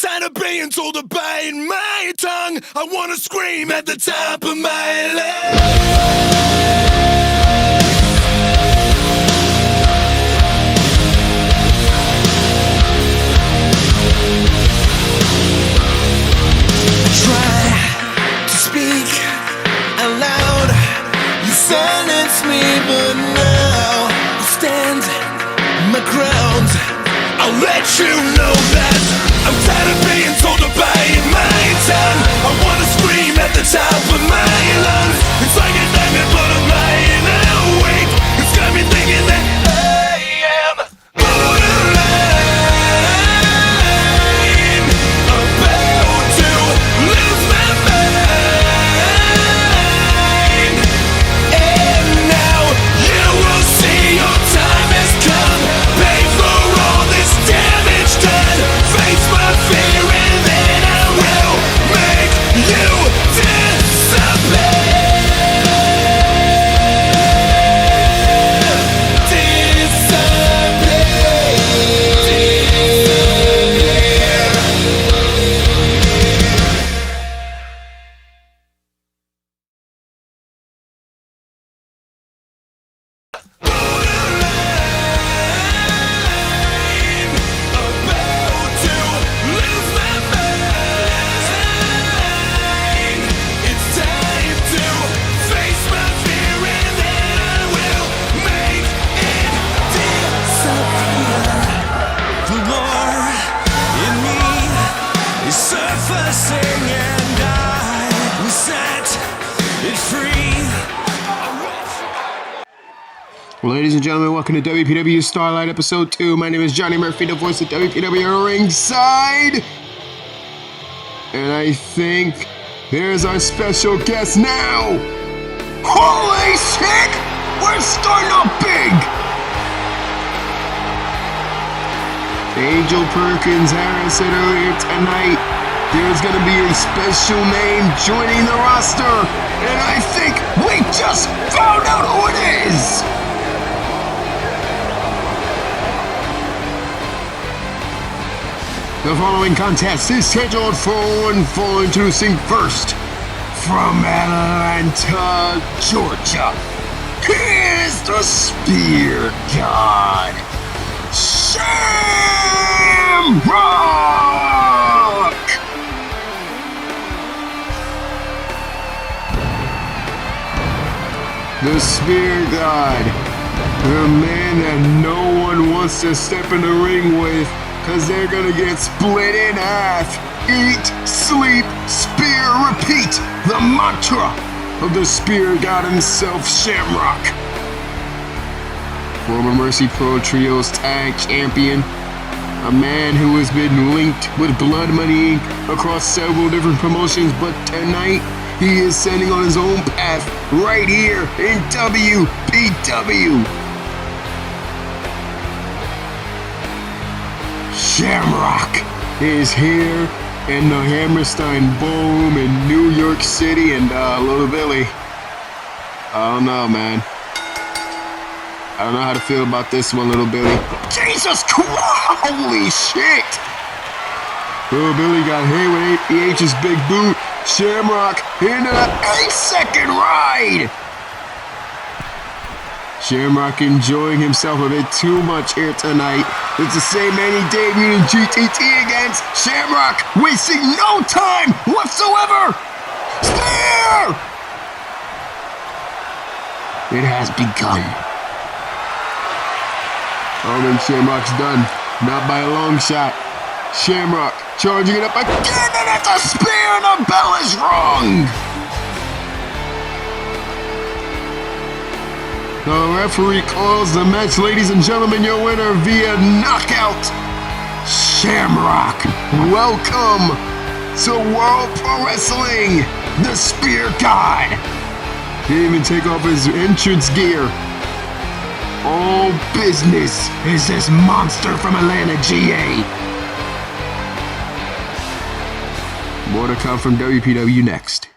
tired of being told to bite my tongue. I wanna scream at the top of my lungs. Speak out loud. You silence me, but now I stand my ground. I'll let you know that I'm tired of being told to bite my tongue. I wanna scream at the top of my lungs. It's like a nightmare, but I'm lying awake. It's got me thinking that I am borderline, about to lose my mind. And now you will see your time has come. Pay for all this damage done. Face my fear and then I will make you disappear. Ladies and gentlemen, welcome to WPW Starlight Episode 2. My name is Johnny Murphy, the voice of WPW ringside. And I think there's our special guest now. Holy shit! We're starting off big! Angel Perkins Harris said earlier tonight there's gonna be a special name joining the roster. And I think we just found out who it is! The following contest is scheduled for one fall. Introducing first, from Atlanta, Georgia, here's the Spear God, Shamrock! The Spear God, the man that no one wants to step in the ring with, cause they're gonna get split in half. Eat, sleep, spear, repeat. The mantra of the Spear God himself, Shamrock. Former Mercy Pro Trios Tag Champion. A man who has been linked with Blood Money Inc. across several different promotions, but tonight he is standing on his own path right here in WPW. Shamrock is here in the Hammerstein Ballroom in New York City, and Little Billy, I don't know, man. I don't know how to feel about this one, Little Billy. Jesus Christ! Holy shit! Little Billy got hit with APH's big boot. Shamrock into the 8-second ride! Shamrock enjoying himself a bit too much here tonight. It's the same man he debuted in GTT against. Shamrock wasting no time whatsoever. Spear! It has begun. Oh, then Shamrock's done. Not by a long shot. Shamrock charging it up again, and it's a spear, and the bell is rung. The referee calls the match, ladies and gentlemen, your winner via knockout, Shamrock. Welcome to World Pro Wrestling, the Spear God. He didn't even take off his entrance gear. All business is this monster from Atlanta, GA. More to come from WPW next.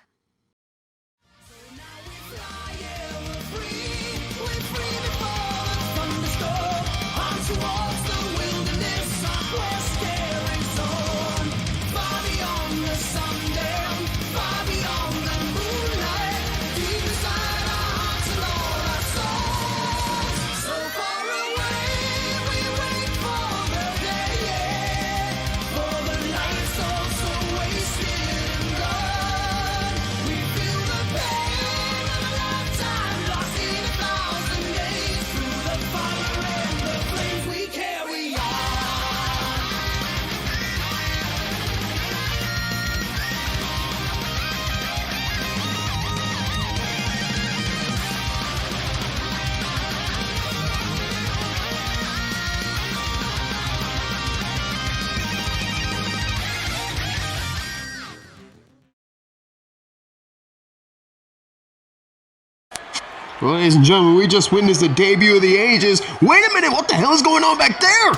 Well, ladies and gentlemen, we just witnessed the debut of the ages. Wait a minute, what the hell is going on back there?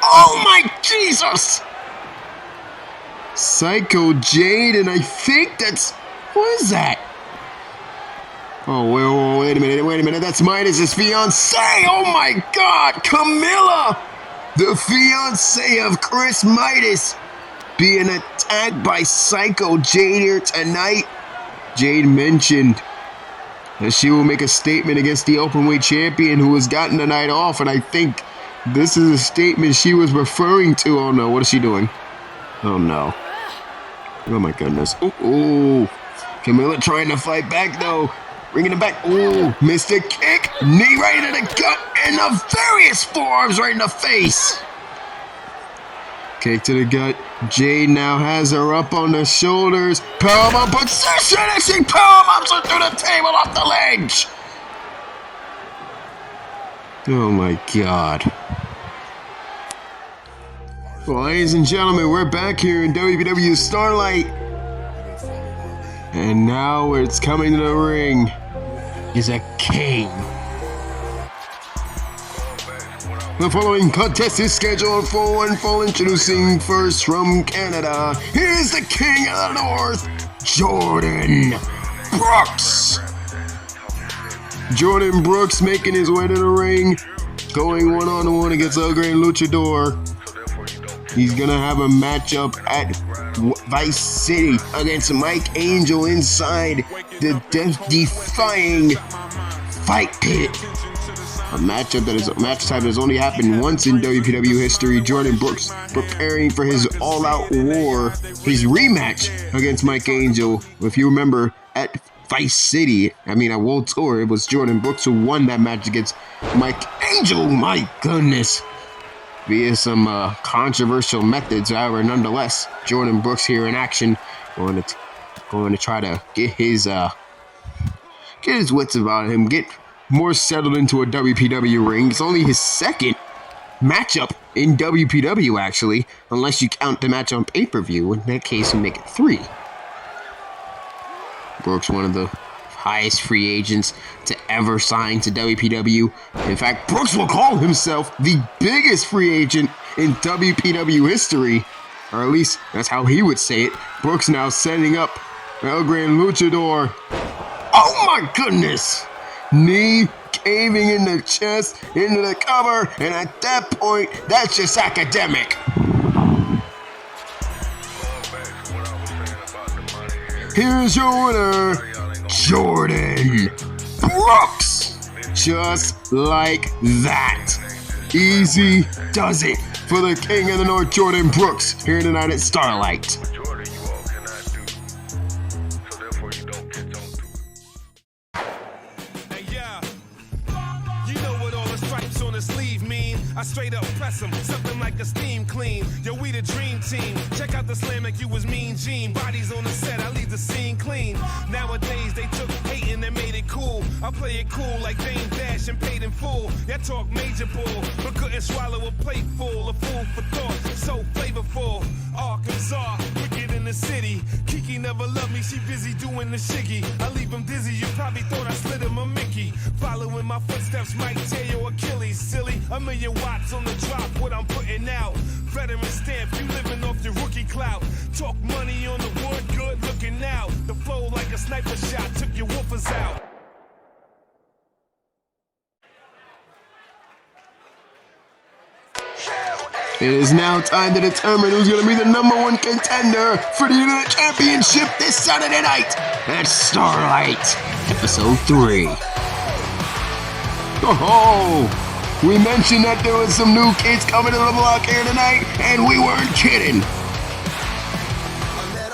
Oh my Jesus! Psycho Jade, and I think that's... What is that? Oh, wait a minute. That's Midas's fiancée. Oh my God, Camilla! The fiancée of Chris Midas being attacked by Psycho Jade here tonight. Jade mentioned that she will make a statement against the openweight champion who has gotten the night off, and I think this is a statement she was referring to. Oh no, what is she doing? Oh no. Oh my goodness. Ooh. Camilla trying to fight back though. Bringing it back. Ooh, missed a kick. Knee right in the gut and the various forearms right in the face. Kick to the gut. Jade now has her up on the shoulders. Powerbomb position as she powerbombs her through the table off the ledge. Oh my God. Well, ladies and gentlemen, we're back here in WPW Starlight. And now it's coming to the ring. He's a king. The following contest is scheduled for one fall. Introducing first from Canada. Here's the King of the North, Jordan Brooks. Jordan Brooks making his way to the ring, going one-on-one against El Gran Luchador. He's gonna have a matchup at Vice City against Mike Angel inside the death-defying fight pit. A match type that has only happened once in WPW history. Jordan Brooks preparing for his all-out war, his rematch against Mike Angel. If you remember, at Vice City, at World Tour, it was Jordan Brooks who won that match against Mike Angel. My goodness. Via some controversial methods, however, nonetheless, Jordan Brooks here in action, going to try to get his wits about him, get more settled into a WPW ring. It's only his second matchup in WPW, actually, unless you count the match on pay-per-view. In that case, we make it 3. Brooks, one of the highest free agents to ever sign to WPW. In fact, Brooks will call himself the biggest free agent in WPW history, or at least that's how he would say it. Brooks now setting up El Gran Luchador. Oh my goodness! Knee caving in the chest, into the cover, and at that point, that's just academic. Here's your winner, Jordan Brooks. Just like that. Easy does it for the King of the North, Jordan Brooks, here tonight at Starlight. I straight up press him, something like a steam clean. Yo, we the dream team. Check out the slam like you was Mean Gene. Bodies on the set, I leave the scene clean. Nowadays, they took hating and made it cool. I play it cool like Dame Dash and paid in full. Y'all talk major bull, but couldn't swallow a plate full of food for thought. So flavorful. Arkansas, wicked in the city. Kiki never loved me, she busy doing the shiggy. I leave him dizzy, you probably thought I slid him a Mickey. Following my footsteps might tear your Achilles, silly. A million watts on the drop, what I'm putting out. Veteran stamp, you living off your rookie clout. Talk money on the wood, good looking out. The flow like a sniper shot, took your woofers out. It is now time to determine who's going to be the #1 contender for the United Championship this Saturday night at Starlight, Episode 3. Oh, we mentioned that there was some new kids coming to the block here tonight, and we weren't kidding.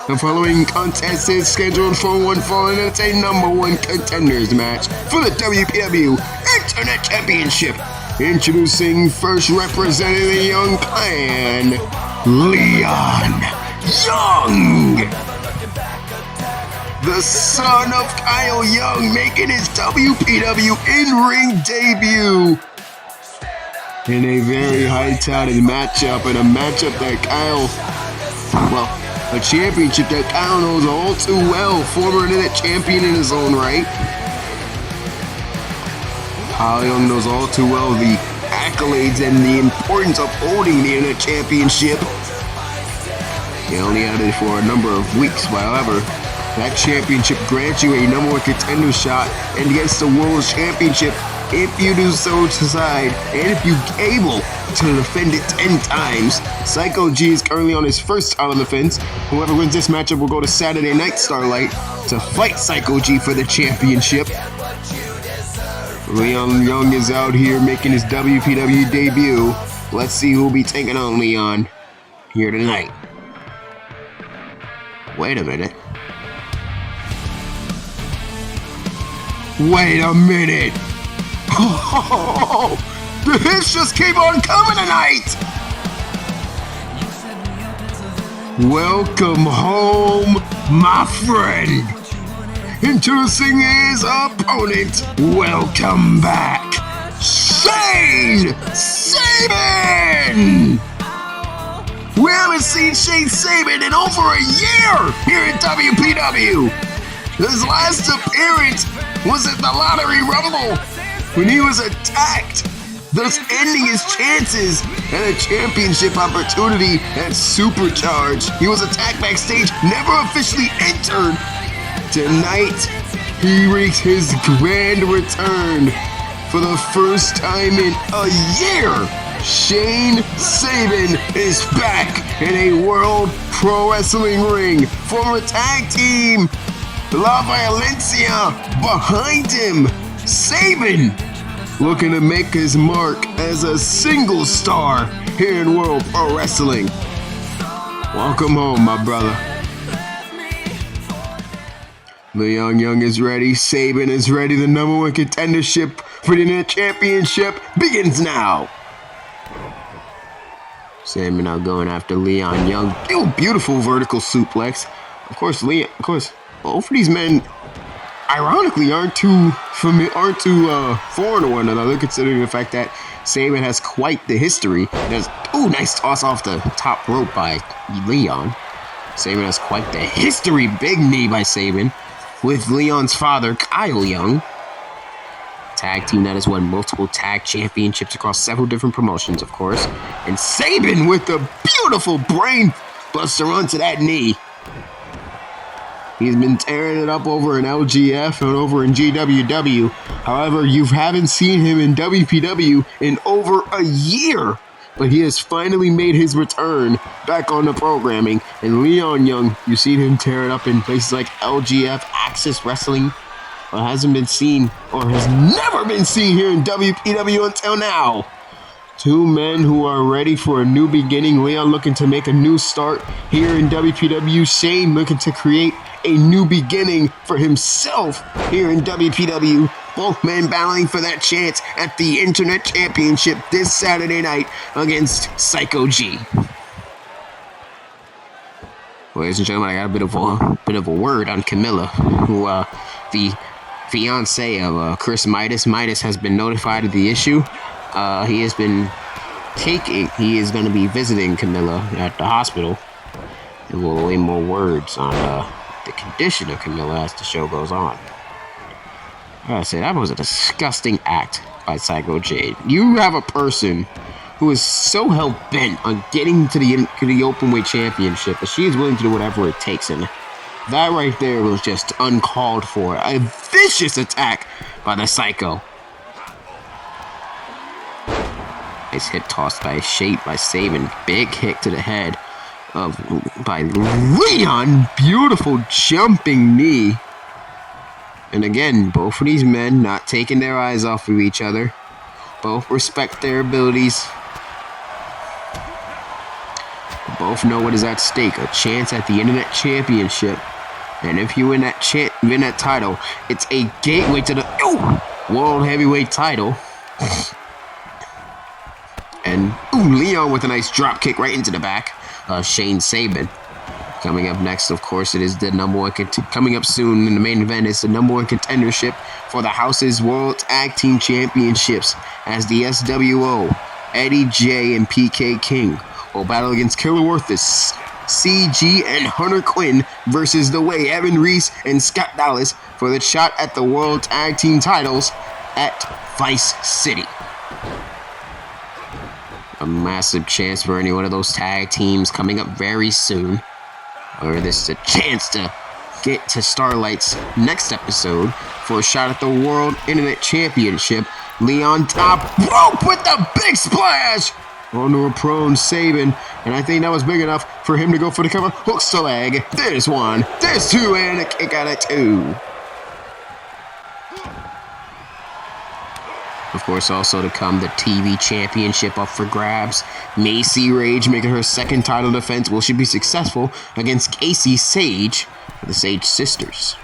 The following contest is scheduled for one fall, and it's a #1 contenders match for the WPW Internet Championship. Introducing first representing the Young Clan, Leon Young. The son of Kyle Young making his WPW in-ring debut. In a very high-touted matchup, and a matchup that a championship that Kyle knows all too well, former internet champion in his own right. Young knows all too well the accolades and the importance of holding the Internet Championship. He only had it for a number of weeks, but however, that championship grants you a number 1 contender shot and gets the World Championship if you do so decide, and if you're able to defend it 10 times. Psycho G is currently on his first title defense. Whoever wins this matchup will go to Saturday Night Starlight to fight Psycho G for the championship. Leon Young is out here making his WPW debut. Let's see who'll be taking on Leon here tonight. Wait a minute. Wait a minute! Oh, the hits just keep on coming tonight! Welcome home, my friend! Introducing his opponent, welcome back, Shane Sabin! We haven't seen Shane Sabin in over a year here at WPW! His last appearance was at the Lottery Rumble when he was attacked, thus ending his chances at a championship opportunity at Supercharged. He was attacked backstage, never officially entered. Tonight, he makes his grand return for the first time in a year. Shane Sabin is back in a World Pro Wrestling ring. Former tag team La Violencia behind him. Sabin looking to make his mark as a single star here in World Pro Wrestling. Welcome home, my brother. Leon Young is ready. Sabin is ready. The number 1 contendership for the Internet Championship begins now. Sabin now going after Leon Young. Beautiful vertical suplex. Of course, both of these men, ironically, aren't too foreign to one another, considering the fact that Sabin has quite the history. There's nice toss off the top rope by Leon. Sabin has quite the history. Big knee by Sabin with Leon's father, Kyle Young. Tag team that has won multiple tag championships across several different promotions, of course. And Sabin with the beautiful brain buster onto that knee. He's been tearing it up over in LGF and over in GWW. However, you haven't seen him in WPW in over a year. But he has finally made his return back on the programming. And Leon Young, you've seen him tear it up in places like LGF, Access Wrestling. But hasn't been seen, or has never been seen here in WPW until now. Two men who are ready for a new beginning. Leon looking to make a new start here in WPW. Shane looking to create a new beginning for himself here in WPW. Both men battling for that chance at the Internet Championship this Saturday night against Psycho G. Ladies and gentlemen, I got a bit of a word on Camilla, who the fiance of Chris Midas. Midas has been notified of the issue. He is going to be visiting Camilla at the hospital, and we'll lay more words on the condition of Camilla as the show goes on. I gotta say, that was a disgusting act by Psycho J. You have a person who is so hell-bent on getting to the Openweight Championship that she is willing to do whatever it takes, and that right there was just uncalled for. A vicious attack by the Psycho. Nice hit tossed by Sabin. Big kick to the head by Leon. Beautiful jumping knee. And again, both of these men not taking their eyes off of each other. Both respect their abilities. Both know what is at stake. A chance at the Internet Championship. And if you win that title, it's a gateway to the World Heavyweight title. And Leon with a nice drop kick right into the back of Shane Sabin. Coming up next, of course, it is the number one coming up soon in the main event. It's the number one contendership for the House's World Tag Team Championships, as the SWO, Eddie J and PK King will battle against Killer Orthus, CG and Hunter Quinn versus The Way, Evan Reese and Scott Dallas for the shot at the World Tag Team titles at Vice City. A massive chance for any one of those tag teams coming up very soon. Or this is a chance to get to Starlight's next episode for a shot at the World Internet Championship. Leon top rope with the big splash onto a prone Sabin, and I think that was big enough for him to go for the cover. Hooks the leg. There's one. There's two, and a kick out of two. Of course, also to come, the TV Championship up for grabs. Macy Rage making her second title defense. Will she be successful against Casey Sage for the Sage Sisters?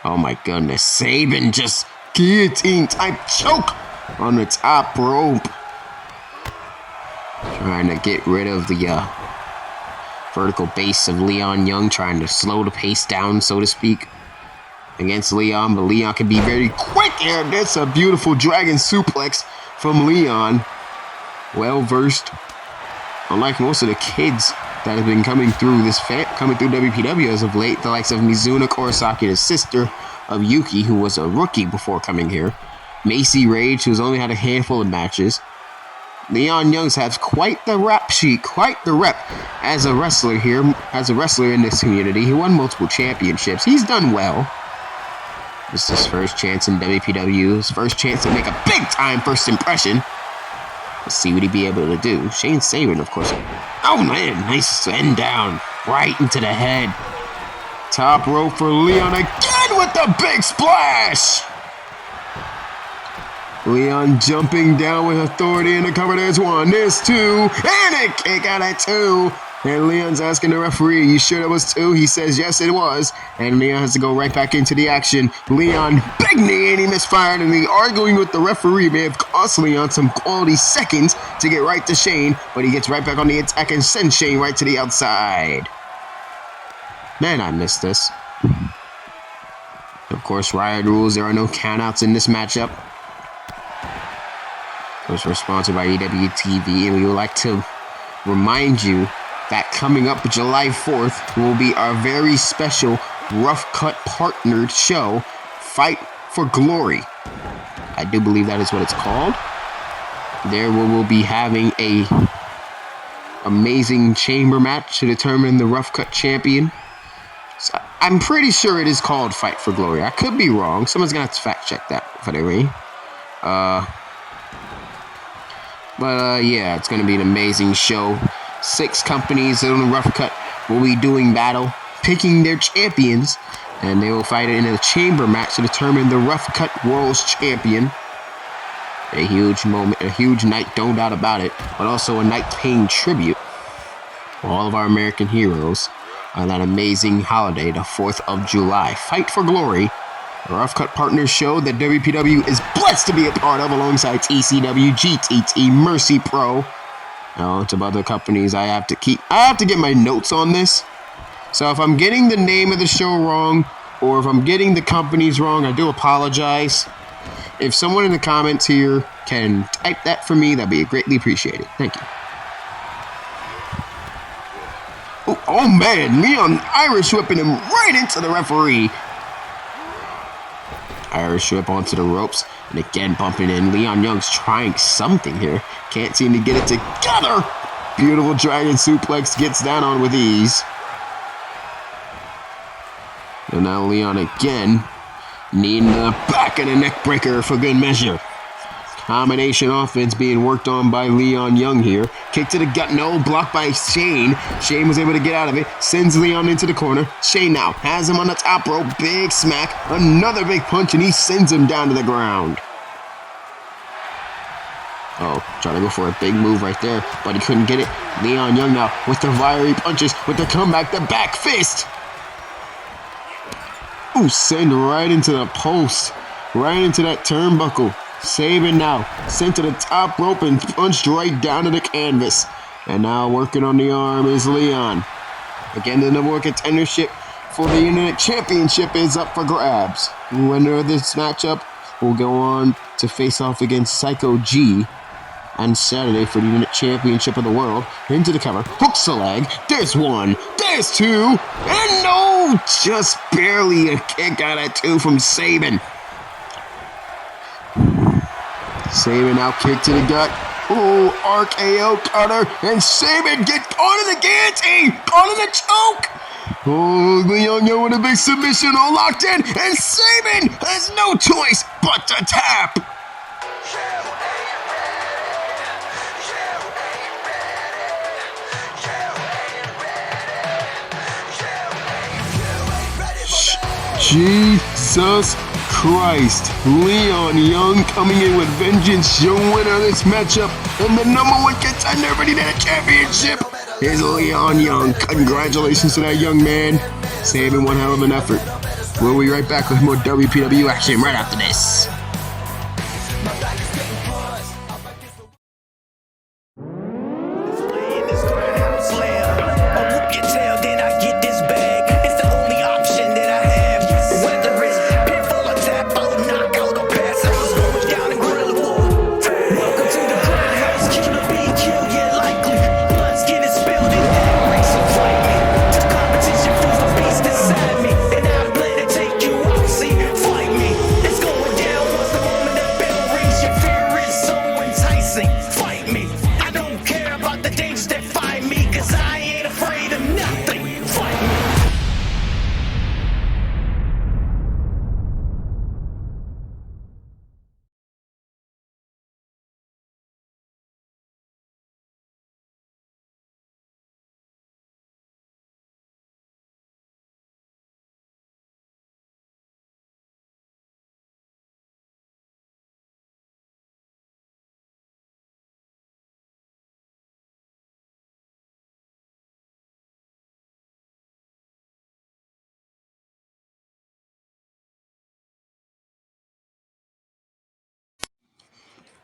Oh my goodness. Sabin just guillotine type choke on the top rope. Trying to get rid of the vertical base of Leon Young. Trying to slow the pace down, so to speak, against Leon, but Leon can be very quick here. That's a beautiful dragon suplex from Leon. Well versed. Unlike most of the kids that have been coming through WPW as of late, the likes of Mizuna Kurosaki, the sister of Yuki, who was a rookie before coming here. Macy Rage, who's only had a handful of matches. Leon Young's has quite the rap sheet, quite the rep as a wrestler here, as a wrestler in this community. He won multiple championships. He's done well. This is his first chance in WPW, his first chance to make a big-time first impression. Let's see what he'd be able to do. Shane Sabin, of course. Oh, man, nice end down. Right into the head. Top rope for Leon again with the big splash. Leon jumping down with authority in the cover. There's one, there's two, and a kick out at two. And Leon's asking the referee, you sure that was two? He says, yes, it was. And Leon has to go right back into the action. Leon, big knee, and he misfired. And the arguing with the referee may have cost Leon some quality seconds to get right to Shane. But he gets right back on the attack and sends Shane right to the outside. Man, I missed this. Of course, Riot rules. There are no countouts in this matchup. Of course, we're sponsored by EWTV. And we would like to remind you that coming up July 4th will be our very special Rough Cut partnered show, Fight for Glory. I do believe that is what it's called. There we will be having a amazing chamber match to determine the Rough Cut champion. So I'm pretty sure it is called Fight for Glory. I could be wrong. Someone's gonna have to fact check that for me. Yeah, it's gonna be an amazing show. 6 companies on the Rough Cut will be doing battle, picking their champions, and they will fight in a chamber match to determine the Rough Cut World's Champion. A huge moment, a huge night, no doubt about it, but also a night paying tribute for all of our American heroes on that amazing holiday, the 4th of July. Fight for Glory, a Rough Cut Partners show that WPW is blessed to be a part of alongside TCW, GTT, Mercy Pro. No, it's about the companies I have to get my notes on this. So if I'm getting the name of the show wrong, or if I'm getting the companies wrong, I do apologize. If someone in the comments here can type that for me, that'd be greatly appreciated. Thank you. Oh man, Leon Irish whipping him right into the referee. Irish whip onto the ropes, and again bumping in. Leon Young's trying something here. Can't seem to get it together. Beautiful dragon suplex, gets down on with ease. And now Leon again, needing the back of the neck breaker for good measure. Combination offense being worked on by Leon Young here. Kick to the gut, no, blocked by Shane. Shane was able to get out of it, sends Leon into the corner. Shane now has him on the top rope, big smack, another big punch, and he sends him down to the ground. Oh, trying to go for a big move right there, but he couldn't get it. Leon Young now with the fiery punches, with the comeback, the back fist. Ooh, send right into the post, right into that turnbuckle. Sabin now sent to the top rope and punched right down to the canvas. And now working on the arm is Leon. Again, the number 1 contendership for the Internet Championship is up for grabs. The winner of this matchup will go on to face off against Psycho G on Saturday for the Internet Championship of the World. Into the cover, hooks the leg, there's one, there's two, and no, just barely a kick out at 2 from Sabin. Saban now kick to the gut. Oh, RKO cutter. And Saban get onto the guillotine. Onto the choke. Oh, Leon Young with a big submission all locked in. And Saban has no choice but to tap. Jesus Christ. Leon Young coming in with vengeance. Your winner of this matchup and the #1 contender ready to the championship is Leon Young. Congratulations to that young man. Saving one hell of an effort. We'll be right back with more WPW action right after this.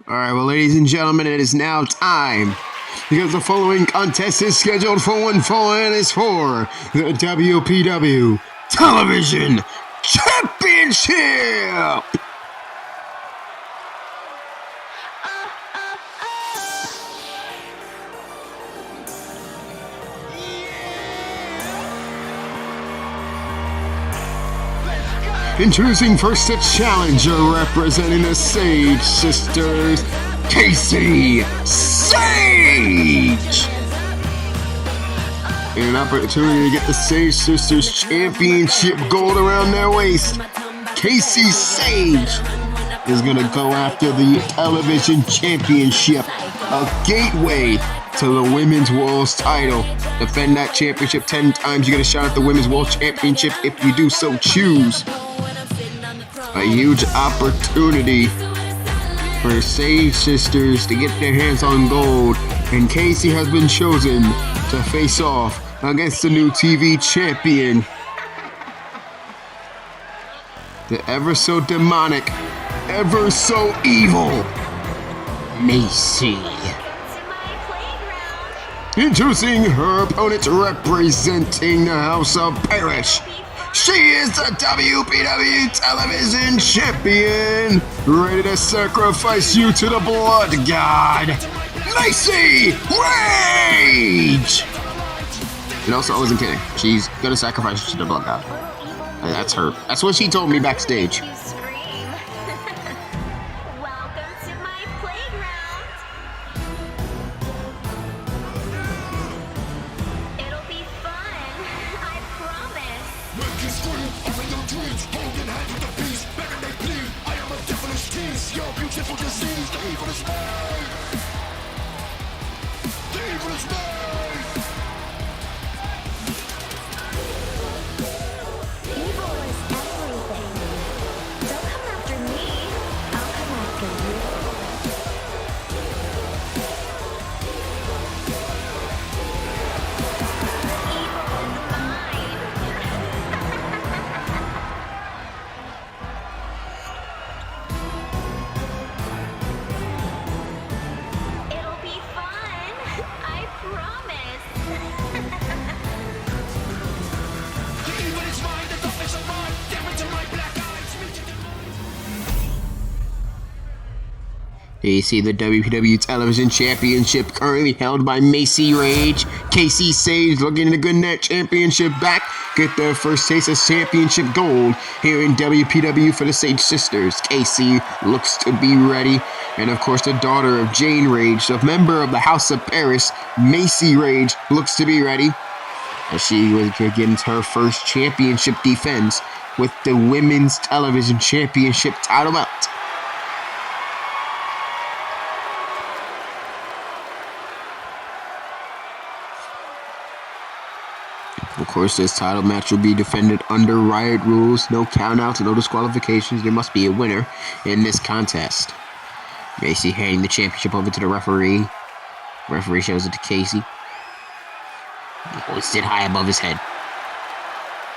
All right, well, ladies and gentlemen, it is now time because the following contest is scheduled for one fall and is for the WPW Television Championship. Introducing first a challenger representing the Sage Sisters, Casey Sage! An opportunity to get the Sage Sisters Championship gold around their waist. Casey Sage is going to go after the Television Championship, a gateway to the Women's World title. Defend that championship 10 times. You get a shot at the Women's World Championship if you do so choose. A huge opportunity for Sage Sisters to get their hands on gold, and Casey has been chosen to face off against the new TV champion, the ever so demonic, ever so evil Macy. Introducing her opponent representing the House of Parrish. She is the WPW Television Champion, ready to sacrifice you to the blood god, Macy Rage! And also, I wasn't kidding. She's gonna sacrifice you to the blood god. That's her. That's what she told me backstage. It'll be fun, I promise. You see the WPW Television Championship currently held by Macy Rage. Casey Sage looking to get that championship back. Get their first taste of championship gold here in WPW for the Sage sisters. Casey looks to be ready. And of course the daughter of Jane Rage, a member of the House of Paris, Macy Rage, looks to be ready. As she begins her first championship defense with the Women's Television Championship title belt. Of course, this title match will be defended under Riot rules. No countouts, no disqualifications. There must be a winner in this contest. Macy handing the championship over to the referee. Referee shows it to Casey. He hoists it high above his head.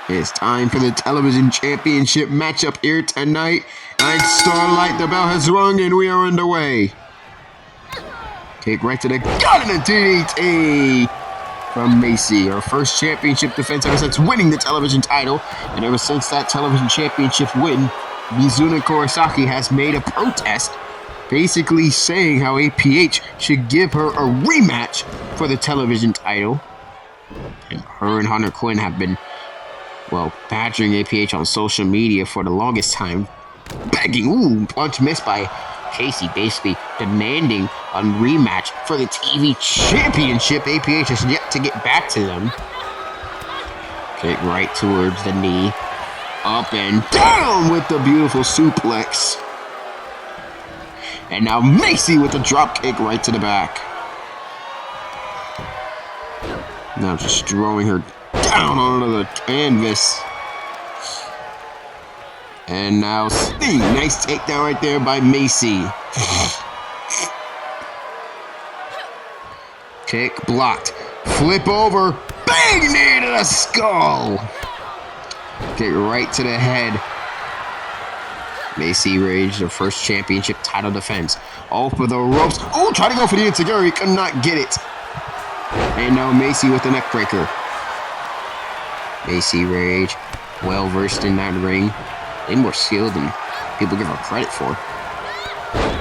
It's time for the television championship matchup here tonight. And Starlight, the bell has rung and we are underway. Kick right to the gut and a DDT from Macy. Her first championship defense ever since winning the television title. And ever since that television championship win, Mizuna Kurosaki has made a protest basically saying how APH should give her a rematch for the television title. And her and Hunter Quinn have been, well, badgering APH on social media for the longest time. Begging, punch missed by Casey, basically demanding a rematch for the TV championship. APH has yet to get back to them. Kick right towards the knee. Up and down with the beautiful suplex. And now Macy with the drop kick right to the back. Now just throwing her down onto the canvas. And now Sting. Nice takedown right there by Macy. Kick blocked. Flip over. Bang knee to the skull. Kick right to the head. Macy Rage, their first championship title defense. All for the ropes. Oh, try to go for the Enziguri. Could not get it. And now Macy with the neck breaker. Macy Rage, well versed in that ring. Way more skilled than people give her credit for.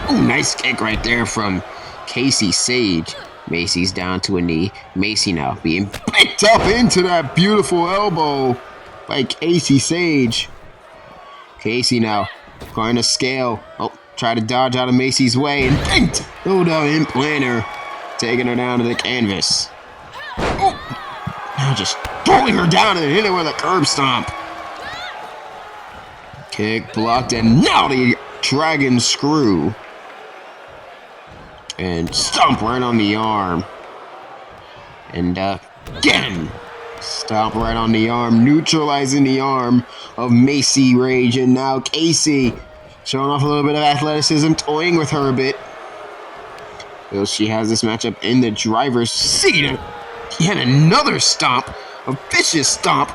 Oh, nice kick right there from Casey Sage. Macy's down to a knee. Macy now being picked up into that beautiful elbow by Casey Sage. Casey now going to scale. Oh, try to dodge out of Macy's way and pinked. Oh, the implanter. Taking her down to the canvas. Oh, now just throwing her down and hitting her with a curb stomp. Kick blocked and now the dragon screw. And stomp right on the arm. And again, stomp right on the arm, neutralizing the arm of Macy Rage. And now Casey showing off a little bit of athleticism, toying with her a bit. Well, she has this matchup in the driver's seat. Yet another stomp, a vicious stomp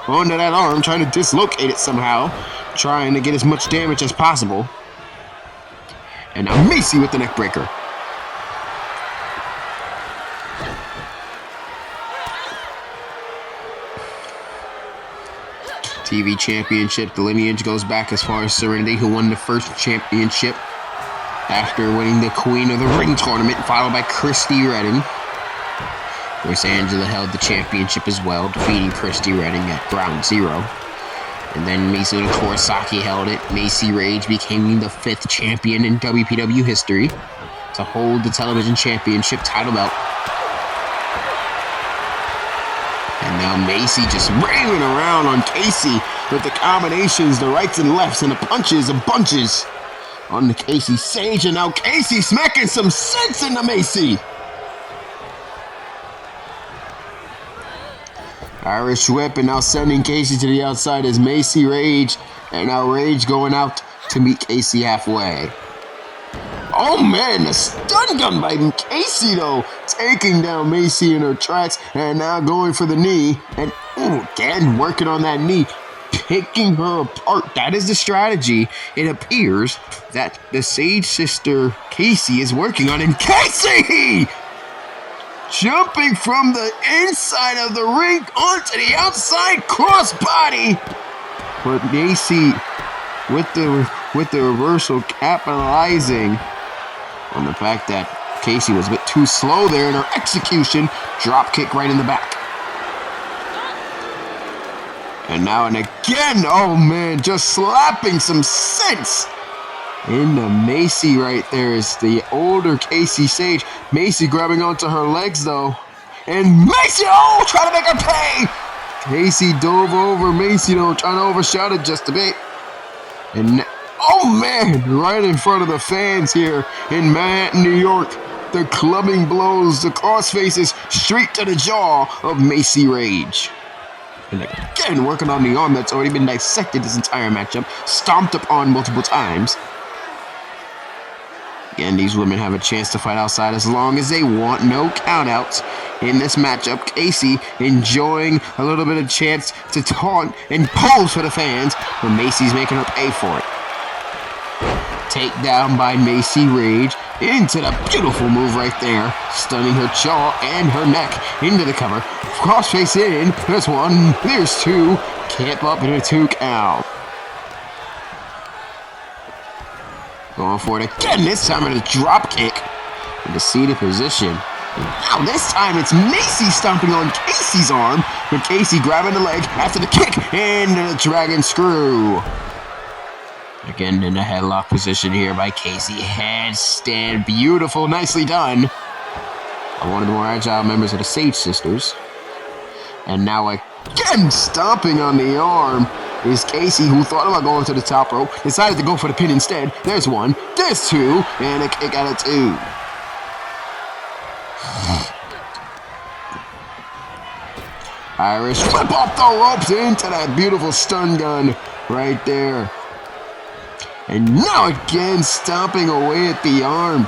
onto that arm, trying to dislocate it somehow, trying to get as much damage as possible. And now Macy with the neck breaker. TV championship, the lineage goes back as far as Serenity, who won the first championship after winning the Queen of the Ring tournament, followed by Christy Redding. Of course, Angela held the championship as well, defeating Christy Redding at Ground Zero. And then Mizuna Kurosaki held it. Macy Rage became the 5th champion in WPW history to hold the television championship title belt. And now Macy just railing around on Casey with the combinations, the rights and lefts, and the punches and bunches on the Casey Sage. And now Casey smacking some sense into Macy. Irish whip, and now sending Casey to the outside is Macy Rage. And now Rage going out to meet Casey halfway. Oh man, the stun gun by Casey though, taking down Macy in her tracks, and now going for the knee, and again working on that knee, picking her apart. That is the strategy it appears that the Sage sister Casey is working on. And Casey jumping from the inside of the ring onto the outside crossbody, but Macy with the reversal capitalizing on the fact that Casey was a bit too slow there in her execution. Drop kick right in the back. And now and again, oh man, just slapping some sense into Macy right there is the older Casey Sage. Macy grabbing onto her legs though. And Macy, oh, trying to make her pay. Casey dove over Macy though, trying to overshot it just a bit. And oh man, right in front of the fans here in Manhattan, New York. The clubbing blows, the cross faces straight to the jaw of Macy Rage. And again, working on the arm that's already been dissected this entire matchup, stomped upon multiple times. Again, these women have a chance to fight outside as long as they want. No countouts in this matchup. Casey enjoying a little bit of chance to taunt and pose for the fans, but Macy's making her pay for it. Takedown by Macy Rage into the beautiful move right there, stunning her jaw and her neck into the cover. Crossface in. There's one. There's two. Camp up in a 2 count. Going for it again. This time in a drop kick in the seated position. Now this time it's Macy stomping on Casey's arm, but Casey grabbing the leg after the kick and the dragon screw. Again in a headlock position here by Casey. Headstand, beautiful, nicely done. One of the more agile members of the Sage Sisters. And now again stomping on the arm is Casey, who thought about going to the top rope, decided to go for the pin instead. There's one, there's two, and a kick out of 2. Irish flip off the ropes into that beautiful stun gun right there. And now again, stomping away at the arm.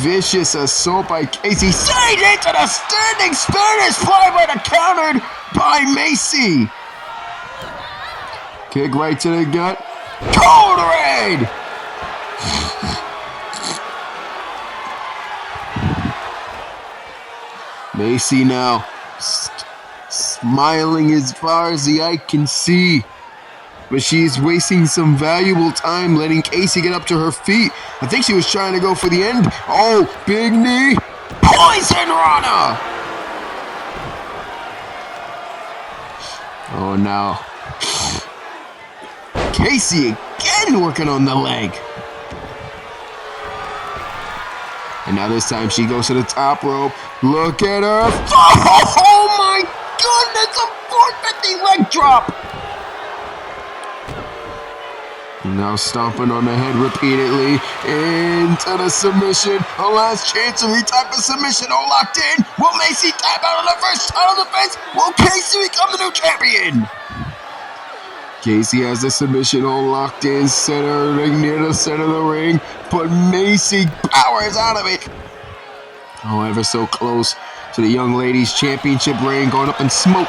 Vicious assault by Casey. Sage into the standing Spanish fly by the countered by Macy. Kick right to the gut. Cold raid! Macy now smiling as far as the eye can see. But she's wasting some valuable time letting Casey get up to her feet. I think she was trying to go for the end. Oh, big knee. Poison Rana! Oh, no. Casey again working on the leg. And now this time she goes to the top rope. Look at her. Oh my goodness, a 450 leg drop. Now stomping on the head repeatedly into the submission. A last chance of any type of submission. All locked in. Will Macy tap out on the first title defense? Will Casey become the new champion? Casey has the submission all locked in, center, near the center of the ring, but Macy powers out of it. Oh, ever so close to the young ladies' championship ring, going up in smoke.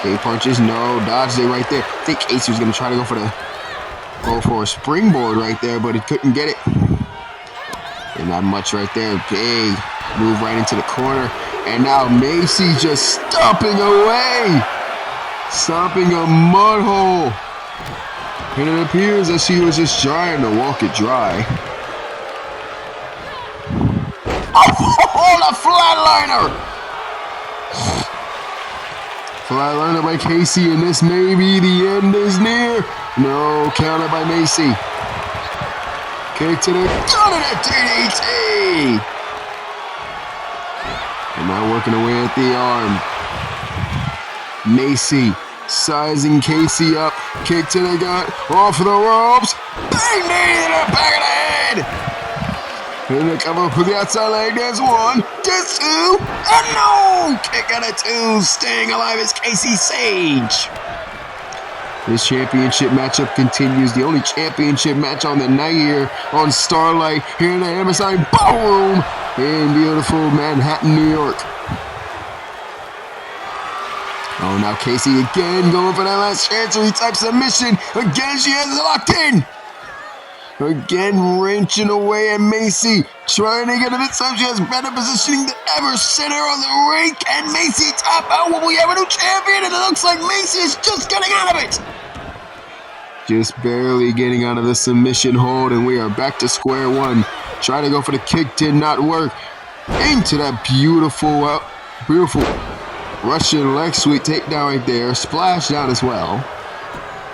K punches, no, dodged it right there. I think Casey was gonna try to go for a springboard right there, but he couldn't get it. And not much right there. Big move right into the corner. And now Macy just stomping away. Stomping a mud hole. And it appears that she was just trying to walk it dry. Oh, the flatliner! Flatliner by Casey, and this may be the end is near. No, counter by Macy. Kick to the gun and a DDT! And now working away at the arm. Macy sizing Casey up. Kick to the gut. Off the ropes. Bang knee to the back of the head. And they come up with the outside leg. There's one. There's two. And no! Kick out of 2. Staying alive is Casey Sage. This championship matchup continues. The only championship match on the night here on Starlight here in the Hammerstein Ballroom in beautiful Manhattan, New York. Oh, now Casey again going for that last chancery type submission. Again, she has it locked in. Again, wrenching away at Macy. Trying to get it this time. She has better positioning than ever. Center on the ring. Can Macy tap out? Will we have a new champion? And it looks like Macy is just getting out of it. Just barely getting out of the submission hold. And we are back to square one. Trying to go for the kick, did not work. Into that beautiful Russian leg sweep takedown right there. Splash down as well.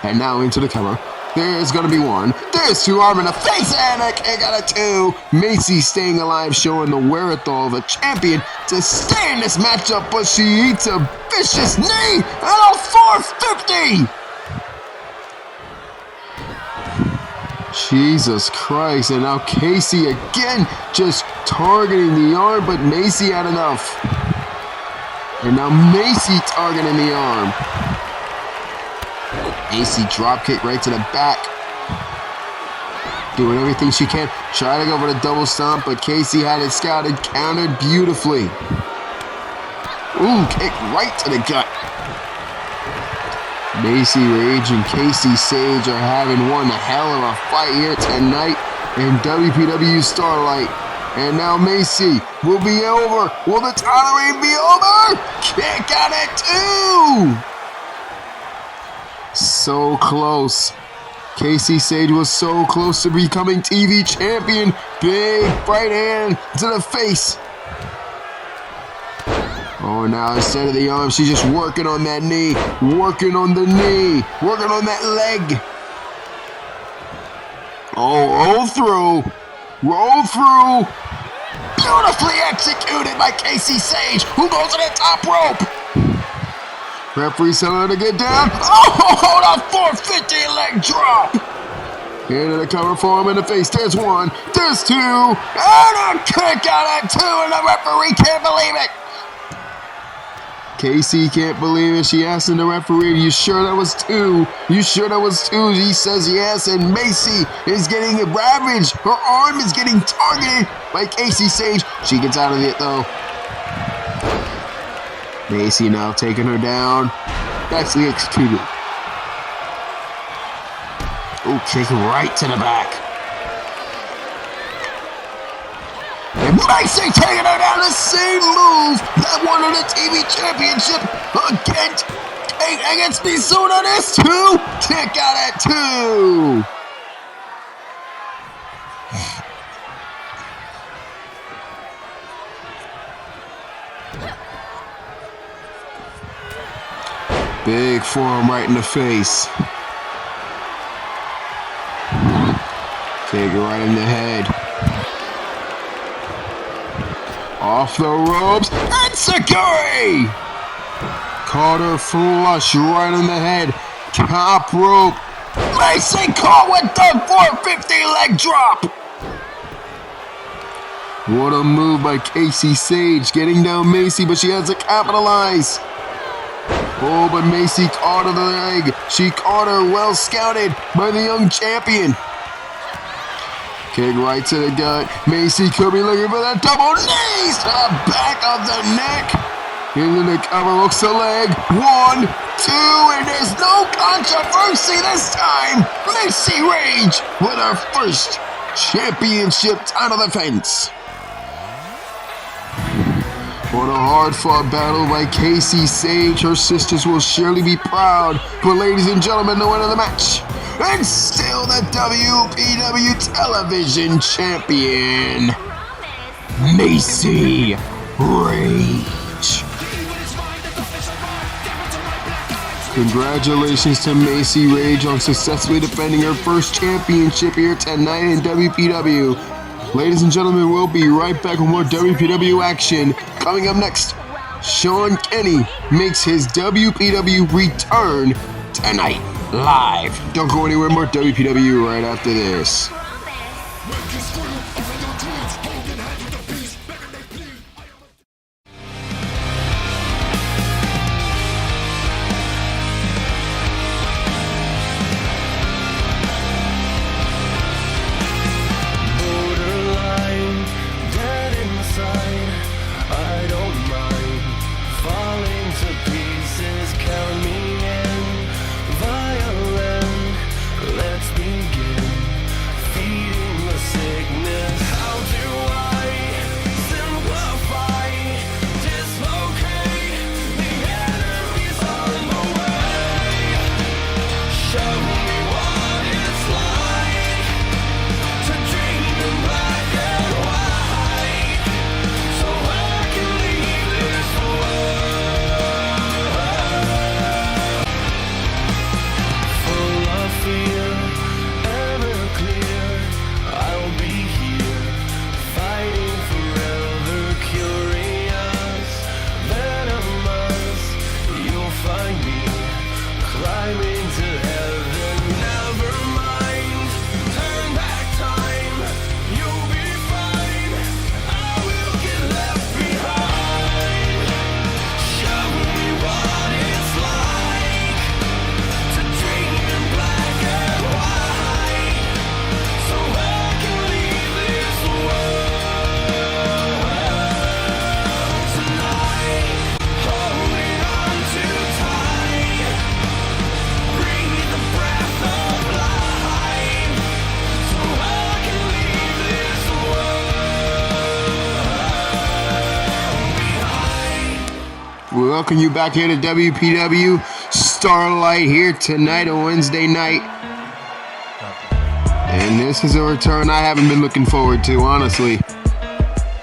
And now into the cover. There's going to be one. There's two, arm in the face, and a kick out of two. Macy staying alive, showing the wherewithal of a champion to stay in this matchup, but she eats a vicious knee and a 450. Jesus Christ, and now Casey again just targeting the arm, but Macy had enough. And now Macy targeting the arm. Macy drop kick right to the back. Doing everything she can. Trying to go for the double stomp, but Casey had it scouted, countered beautifully. Ooh, kick right to the gut. Macy Rage and Casey Sage are having one hell of a fight here tonight in WPW Starlight. And now Macy will be over. Will the title reign be over? Kick out at two. So close. Casey Sage was so close to becoming TV champion. Big right hand to the face. Oh, now instead of the arm, she's just working on that knee. Working on the knee. Working on that leg. Oh, roll through. Roll through. Beautifully executed by Casey Sage, who goes to the top rope. Referee's telling her to get down. Oh, the 450 leg drop. Into the cover for him in the face. There's one. There's two. And a kick out at two, and the referee can't believe it. Casey can't believe it. She asking the referee, you sure that was two? You sure that was two? He says yes, and Macy is getting ravaged. Her arm is getting targeted by Casey Sage. She gets out of it, though. Macy now taking her down. Nicely executed. Oh, kick right to the back. And Macy taking her down, the same move that won her the TV championship against Mizuna. There's two. Kick out at two. Big forearm right in the face. Kick right in the head. Off the ropes. And Sakuri! Caught her flush right in the head. Top rope. Macy caught with the 450 leg drop. What a move by Casey Sage. Getting down Macy, but she has to capitalize. Oh, but Macy caught her the leg. She caught her, well scouted by the young champion. Kick right to the gut. Macy could be looking for that double knees to the back of the neck. Into the cover, hooks the leg. 1, 2, and there's no controversy this time. Macy Rage with her first championship title defense. What a hard-fought battle by Casey Sage. Her sisters will surely be proud. But ladies and gentlemen, the winner of the match, and still the WPW Television Champion, Macy Rage. Congratulations to Macy Rage on successfully defending her first championship here tonight in WPW. Ladies and gentlemen, we'll be right back with more WPW action. Coming up next, Sean Kinney makes his WPW return tonight, live. Don't go anywhere, more WPW right after this. We welcome you back here to WPW Starlight here tonight on Wednesday night. And this is a return I haven't been looking forward to, honestly.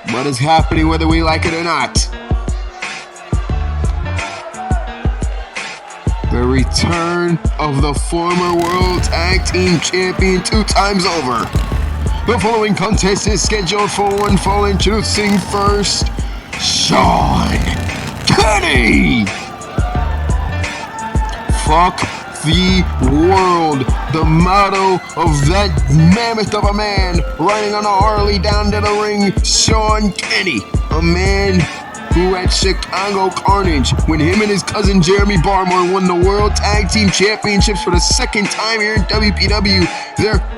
But it's happening whether we like it or not. The return of the former World Tag Team Champion 2 times over. The following contest is scheduled for one fall. Introducing first, Sean Kinney. Fuck the world. The motto of that mammoth of a man riding on a Harley down to the ring, Sean Kinney. A man who had Chicago Carnage when him and his cousin Jeremy Barmore won the World Tag Team Championships for the second time here in WPW.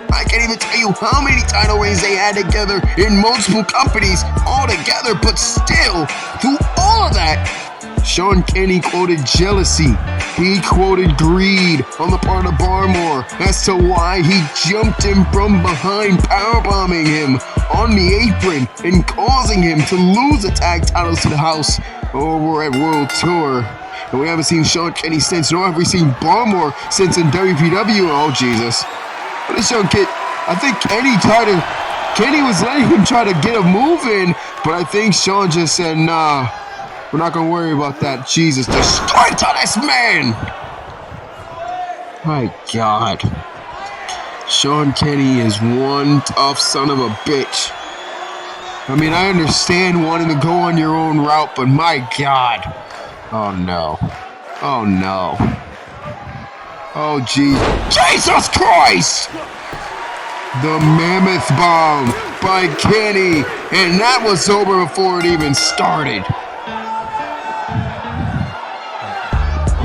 I can't even tell you how many title reigns they had together in multiple companies all together, but still, through all of that, Sean Kinney quoted jealousy. He quoted greed on the part of Barmore as to why he jumped him from behind, powerbombing him on the apron and causing him to lose the tag titles to the house over at World Tour. And we haven't seen Sean Kinney since, nor have we seen Barmore since in WPW. Oh, Jesus. But this young kid, I think Kenny was letting him try to get a move in, but I think Sean just said, nah, we're not gonna worry about that. Jesus, the strength of this man! My God. Sean Kinney is one tough son of a bitch. I mean, I understand wanting to go on your own route, but my God. Oh no. Oh no. Oh, Jesus Christ! The Mammoth Bomb by Kinney, and that was over before it even started.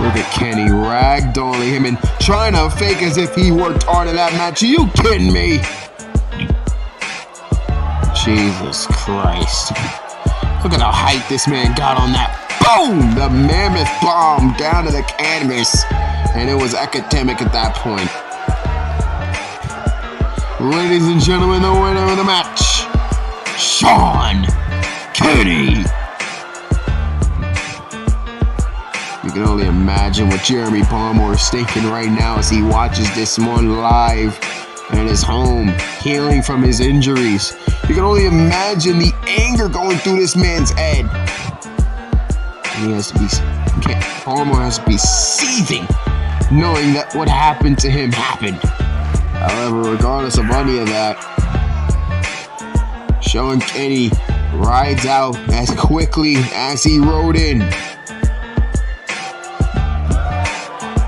Look at Kenny ragdolling him and trying to fake as if he worked hard in that match. Are you kidding me? Jesus Christ. Look at the height this man got on that. Boom! The Mammoth Bomb down to the canvas. And it was academic at that point. Ladies and gentlemen, the winner of the match, Sean Kinney. You can only imagine what Jeremy Barmore is thinking right now as he watches this one live in his home, healing from his injuries. You can only imagine the anger going through this man's head. And Barmore has to be seething, knowing that what happened to him happened. However, regardless of any of that, Sean Kinney rides out as quickly as he rode in.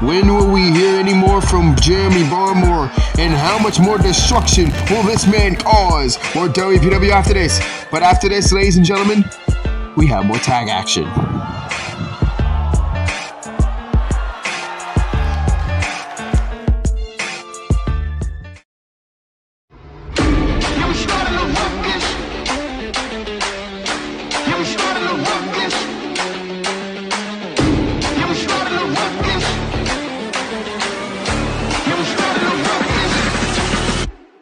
When will we hear any more from Jeremy Barmore? And how much more destruction will this man cause? More WPW after this. But after this, ladies and gentlemen, we have more tag action.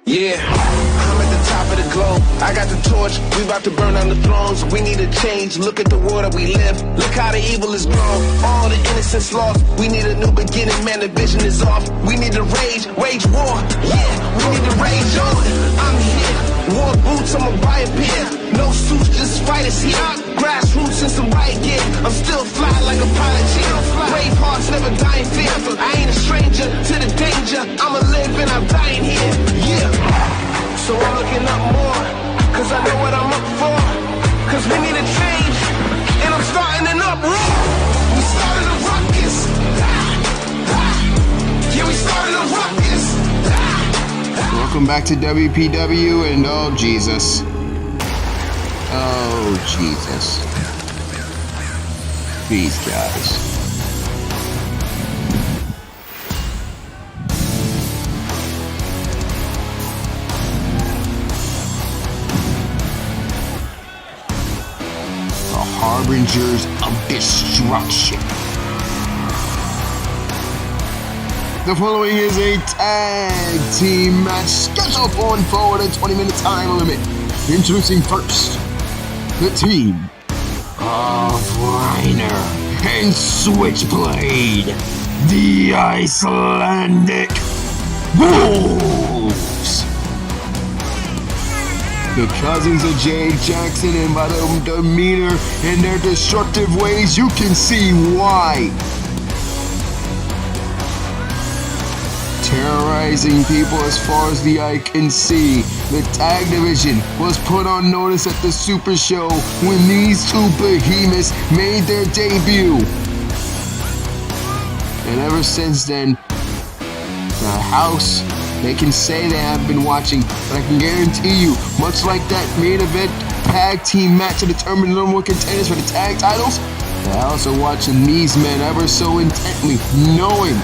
Yeah, I'm at the top of the globe. I got the torch, we about to burn down the thrones. We need a change, look at the world that we live. Look how the evil is grown, all the innocence lost. We need a new beginning, man, the vision is off. We need to wage war, yeah, we need to rage on. I'm here, war boots, I'ma buy a pair. No suits, just fighters here. Grassroots and some riot gear. I'm still fly like a pilot chief. Brave hearts never die in fear. I ain't a stranger to the danger. I'ma live and I'm dying here. Yeah. So I'm looking up more, cause I know what I'm up for. Cause we need a change, and I'm starting an uproar. We started a ruckus. Yeah, we started a ruckus. Welcome back to WPW, and oh Jesus. Oh Jesus. These guys. Harbingers of destruction. The following is a tag team match scheduled for one forward a 20-minute time limit. Introducing first, the team of Reiner. and Switchblade, the Icelandic Wolves. The cousins of Jade Jackson, and by their demeanor and their destructive ways, you can see why. Terrorizing people as far as the eye can see. The tag division was put on notice at the Super Show when these two behemoths made their debut. And ever since then, the house, they can say they haven't been watching, but I can guarantee you, much like that main event tag team match to determine the number one contenders for the tag titles, the house are watching these men ever so intently, knowing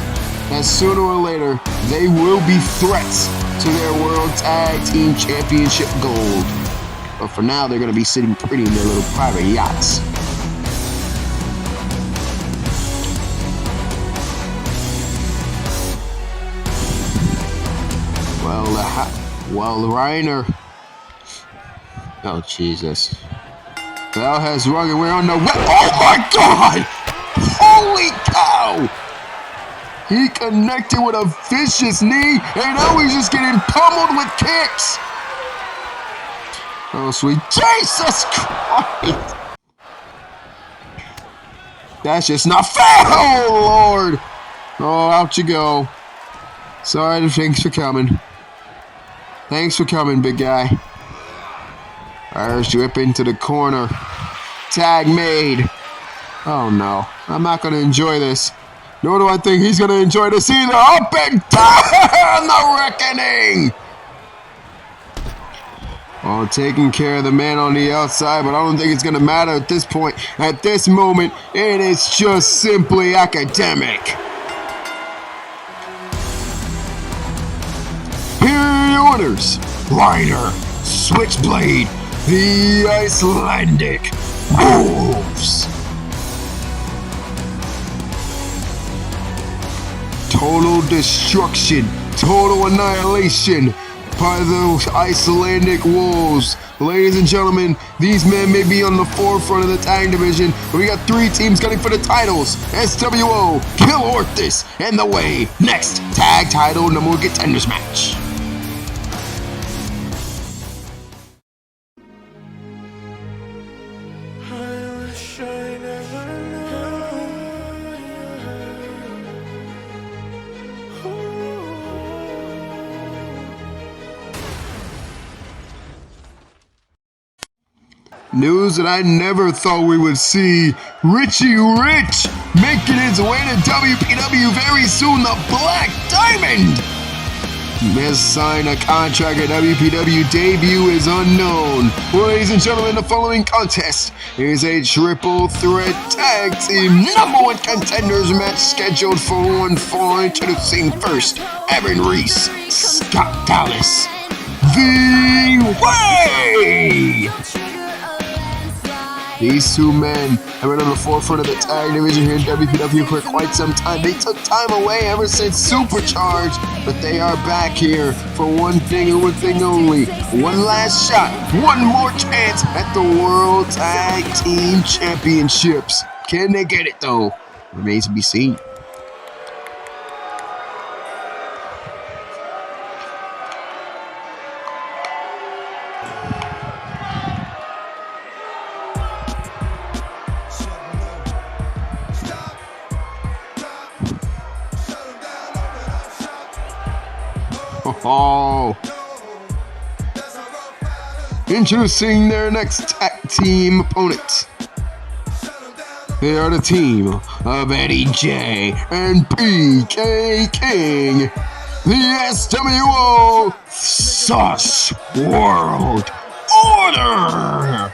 that sooner or later, they will be threats to their World Tag Team Championship gold. But for now, they're going to be sitting pretty in their little private yachts. Well, Reiner. Oh, Jesus. Bell has rung and we're on the way. Oh my God! Holy cow! He connected with a vicious knee, and now he's just getting pummeled with kicks. Oh, sweet Jesus Christ! That's just not fair! Oh, Lord! Oh, out you go. Sorry, thanks for coming. Thanks for coming, big guy. Irish whip into the corner. Tag made. Oh, no. I'm not going to enjoy this. Nor do I think he's going to enjoy this either. Up and down the reckoning! Oh, taking care of the man on the outside, but I don't think it's going to matter at this point. At this moment, it is just simply academic. Here are the orders. Reiner, Switchblade, the Icelandic Wolves. Total destruction, total annihilation by those Icelandic Wolves. Ladies and gentlemen, these men may be on the forefront of the tag division, but we got three teams gunning for the titles. SWO, Kill Orthis, and The Way. Next, tag title number one contenders match. News that I never thought we would see. Richie Rich making his way to WPW very soon. The Black Diamond has signed a contract at WPW. Debut is unknown. Ladies and gentlemen, the following contest is a triple threat tag team number one contenders match scheduled for one fall into the scene first. Evan Reese, Scott Dallas, The Way. These two men have been on the forefront of the tag division here in WPW for quite some time. They took time away ever since Supercharged, but they are back here for one thing and one thing only. One last shot, one more chance at the World Tag Team Championships. Can they get it though? Remains to be seen. Oh. Introducing their next tag team opponent. They are the team of Eddie J and PK King, the SWO Sauce World Order.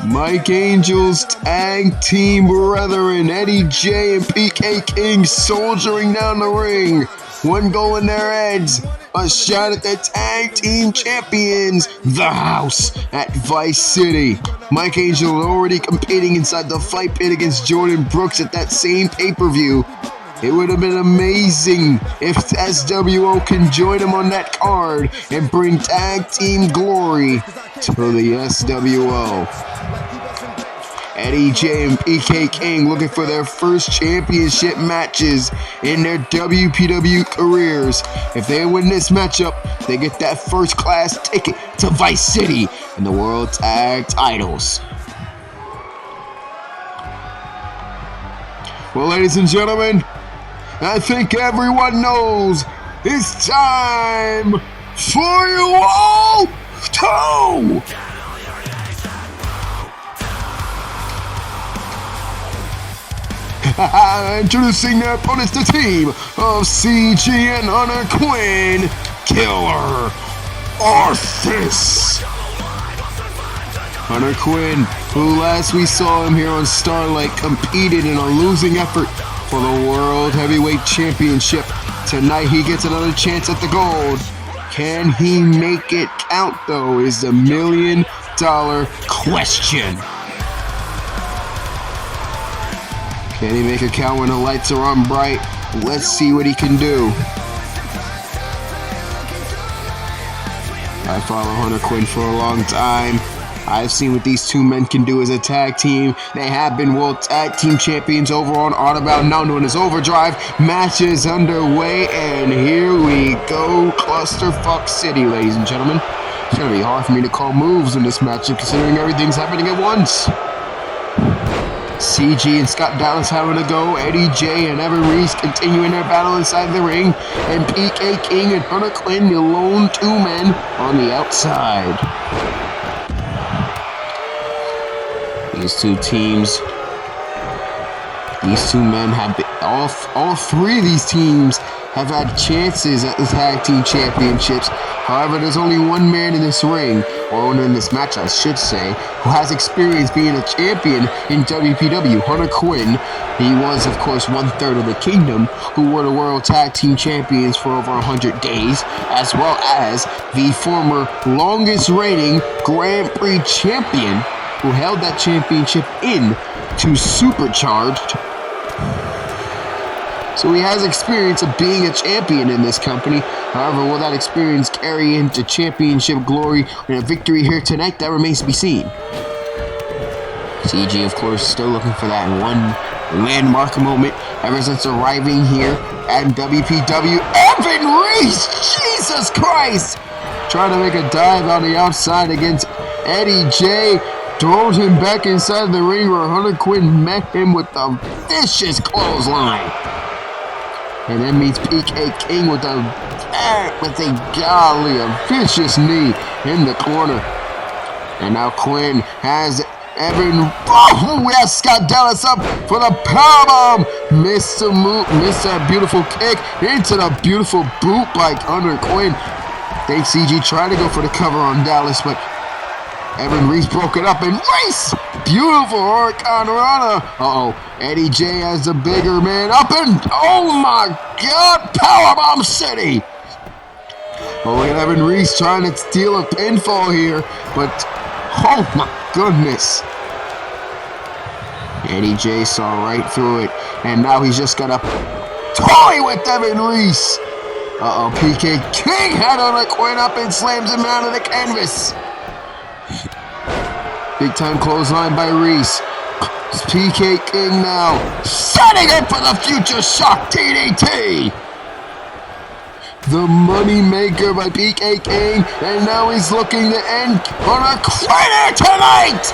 Mike Angel's tag team brethren, Eddie J and PK King, soldiering down the ring. One goal in their heads, a shot at the tag team champions, the House at Vice City. Mike Angel already competing inside the fight pit against Jordan Brooks at that same pay-per-view. It would have been amazing if SWO can join him on that card and bring tag team glory to the SWO. Eddie J and PK King looking for their first championship matches in their WPW careers. If they win this matchup, they get that first class ticket to Vice City and the World Tag Titles. Well, ladies and gentlemen, I think everyone knows it's time for you all to introducing their opponents, the team of CG and Hunter Quinn, Killer Arthas. Hunter Quinn, who last we saw him here on Starlight, competed in a losing effort for the World Heavyweight Championship. Tonight he gets another chance at the gold. Can he make it count though, is the $1 million question. Can he make it count when the lights are on bright? Let's see what he can do. I follow Hunter Quinn for a long time. I've seen what these two men can do as a tag team. They have been World Tag Team Champions over on Autobound, now known as Overdrive. Match is underway, and here we go. Clusterfuck City, ladies and gentlemen. It's going to be hard for me to call moves in this matchup, considering everything's happening at once. CG and Scott Dallas having a go. Eddie J and Evan Reese continuing their battle inside the ring. And PK King and Hunter Quinn, the lone two men on the outside. These two men have been, all three of these teams have had chances at the Tag Team Championships. However, there's only one man in this ring, or in this match I should say, who has experience being a champion in WPW, Hunter Quinn. He was, of course, 1/3 of the Kingdom, who were the World Tag Team Champions for over 100 days, as well as the former longest reigning Grand Prix champion, who held that championship in to Supercharged. So he has experience of being a champion in this company. However, will that experience carry into championship glory and a victory here tonight? That remains to be seen. CG, of course, still looking for that one landmark moment ever since arriving here at WPW. Evan Reese! Jesus Christ! Trying to make a dive on the outside against Eddie J. Throws him back inside the ring where Hunter Quinn met him with a vicious clothesline. And then meets PK King with a vicious knee in the corner. And now Quinn has Evan. Oh, we have Scott Dallas up for the powerbomb. Missed that beautiful kick into the beautiful boot by Hunter Quinn. Think CG tried to go for the cover on Dallas, but Evan Reese broke it up, and Reese! Beautiful Hurricane Rana. Eddie J as the bigger man up, and oh my God, Powerbomb City! Look at Evan Reese trying to steal a pinfall here, but oh my goodness. Eddie J saw right through it, and now he's just gonna toy with Evan Reese. PK King had on a Quinn up and slams him out of the canvas. Big time clothesline by Reese. It's PK King now, setting up for the future shock DDT. The money maker by PK King, and now he's looking to end on a Quinn tonight.